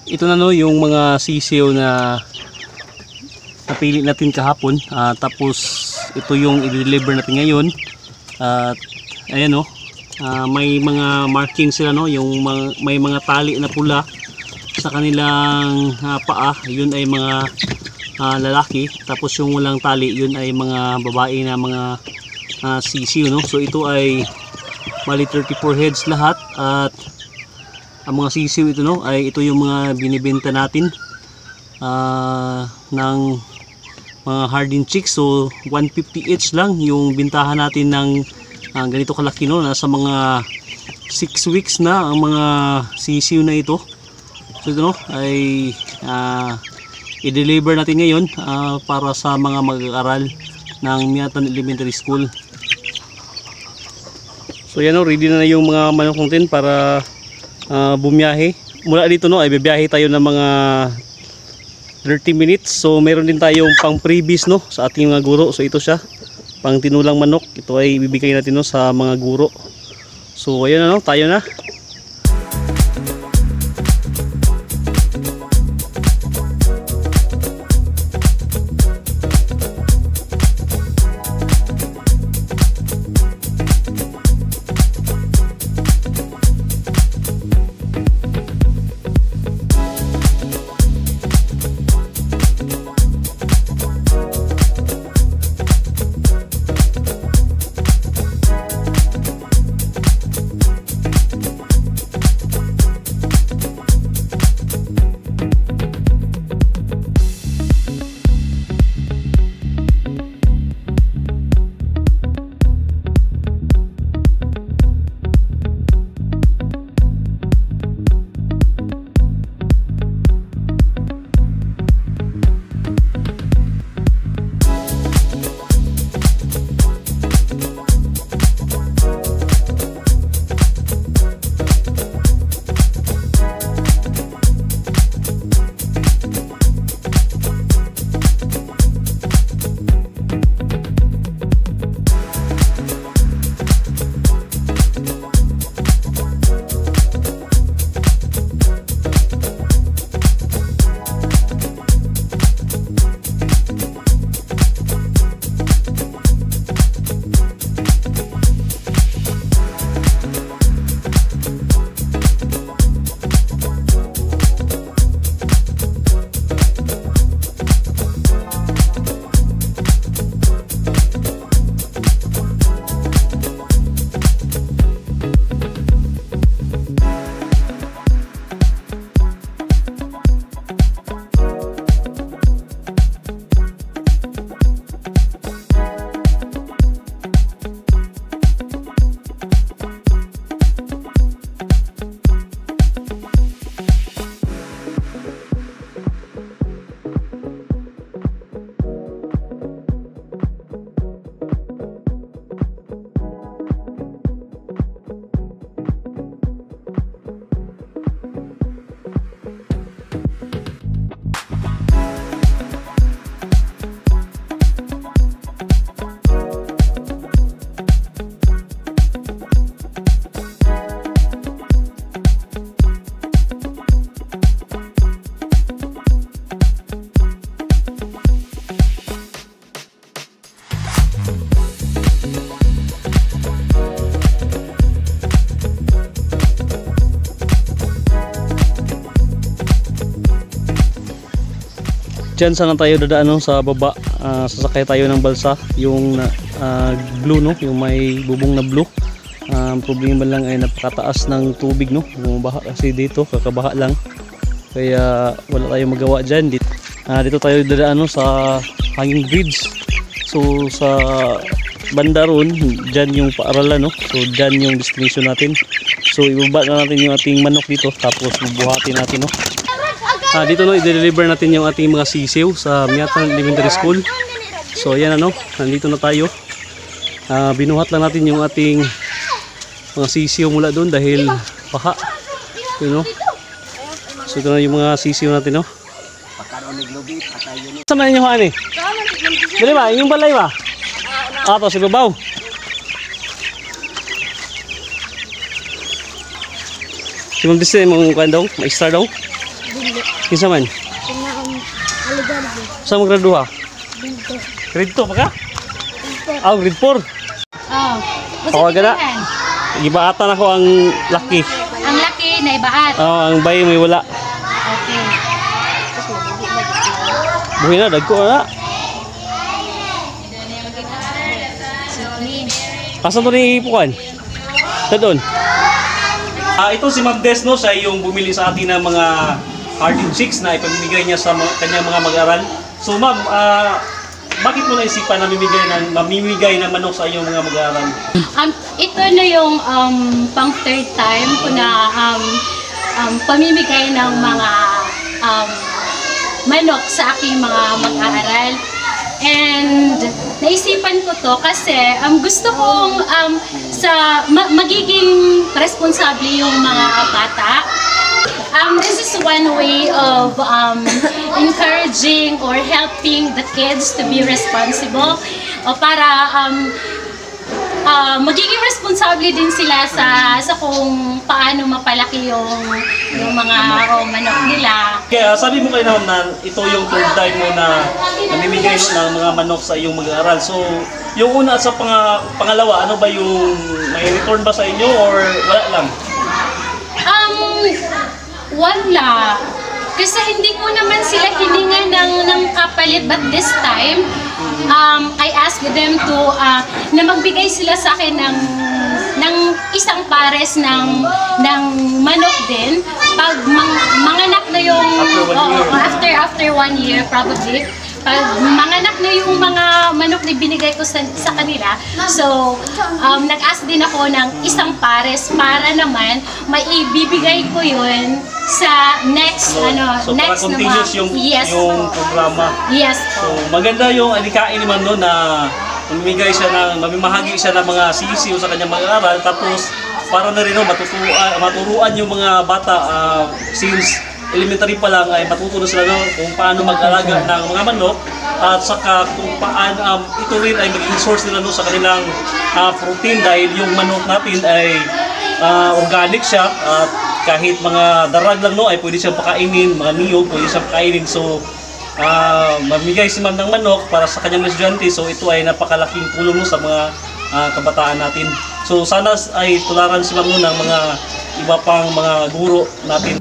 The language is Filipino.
ito na no yung mga sisiw na napili natin kahapon. Tapos ito yung i-deliver natin ngayon. At ayan no, may mga marking sila no, yung may mga tali na pula sa kanilang paa. Yun ay mga lalaki. Tapos yung walang tali, yun ay mga babae na mga sisiw no. So ito ay bali 34 heads lahat. At ang mga sisiw ito no, ay ito yung mga binibenta natin ng mga hardened chicks. So 150 each lang yung bintahan natin ng ganito kalaki no. Nasa mga 6 weeks na ang mga sisiw na ito. So ito no ay i-deliver natin ngayon para sa mga mag-aaral ng Miatan Elementary School. So yan no, ready na yung mga manok natin para bumiyahe. Mula dito no ay bibiyahe tayo ng mga 30 minutes. So meron din tayong pang freebies no sa ating mga guro. So ito siya, pang tinulang manok. Ito ay ibibigay natin no sa mga guro. So ayun na no, tayo na. Diyan sana tayo dadaan no, sa baba. Sasakay tayo ng balsa, yung blue no, yung may bubong na blue. Problema lang ay napakataas ng tubig no, bumabaha kasi dito, kakabaha lang. Kaya wala tayong magawa diyan. Dito tayo dadaan no, sa hanging bridge. So sa banda ron, diyan yung paaralan no. So diyan yung destination natin. So ibaba na natin yung ating manok dito, tapos bubuhatin natin no. Dito no, i-deliver natin yung ating mga sisiw sa Miatan Elementary School. So ayan ano, nandito na tayo. Binuhat lang natin yung ating mga sisiw mula doon dahil baha. You know? So ito na yung mga sisiw natin no. Sama ninyo haan eh? Dali ba? Yung balay ba? Ito si babaw. Si Ma'am Disi mong kuhan daw, ma-star daw. Dili. Kinsa man? Kinaon aligardo. Sa mo graduha? Dito. Grade 2 pa ka? Dito. Ah, grade 4. Oh. Ako gana. Gibaatan ako ang laki. Ang laki na ibaat. Ang bay may wala. Okay. Buhay na, dagko na. Sige. Kasan to ni Ipukan? Doon. Ito si Ma'am Des, no? Siya yung bumili sa atin ng mga hardened chicks na ipamimigay niya sa kanyang mga mag-aral. So ma'am, bakit mo naisipan na mamimigay ng manok sa iyong mga mag-aaral? Ito na yung pang third time ko na pamimigay ng mga manok sa aking mga mag-aaral. And naisipan ko to kasi gusto kong magiging responsable yung mga bata. This is one way of encouraging or helping the kids to be responsible para magiging responsable din sila sa kung paano mapalaki yung mga manok nila. Kaya sabi mo kayo naman na ito yung third time mo na namimigay ng mga manok sa iyong mag-aaral. So, yung una at sa pangalawa, ano ba yung may return ba sa inyo or wala lang? Wala. Kasi hindi ko naman sila hininga ng kapalit, but this time, I asked them to na magbigay sila sa akin ng isang pares ng manok din pag manganak na yung after 1 year probably. Pag manganak na yung mga manok na binigay ko sa kanila, so nag-ask din ako ng isang pares para naman maibibigay ko yun sa next So next para continuous yung programa. Yes. So maganda yung alikain naman no na mamimahagi siya ng mga sisiw sa kanyang mag-aaral, tapos para na rin maturuan yung mga bata since elementary pa lang ay matutunan sila kung paano mag-alaga ng mga manok at saka kung paano ito rin ay maging source nila sa kanilang protein dahil yung manok natin ay organic siya at kahit mga darag lang ay pwede siyang pakainin, mga niyog pwede siyang pakainin. So mamigay si ma'am ng manok para sa kanyang estudyante, so ito ay napakalaking tulong sa mga kabataan natin. So sana ay tularan si ma'am ng mga iba pang mga guro natin.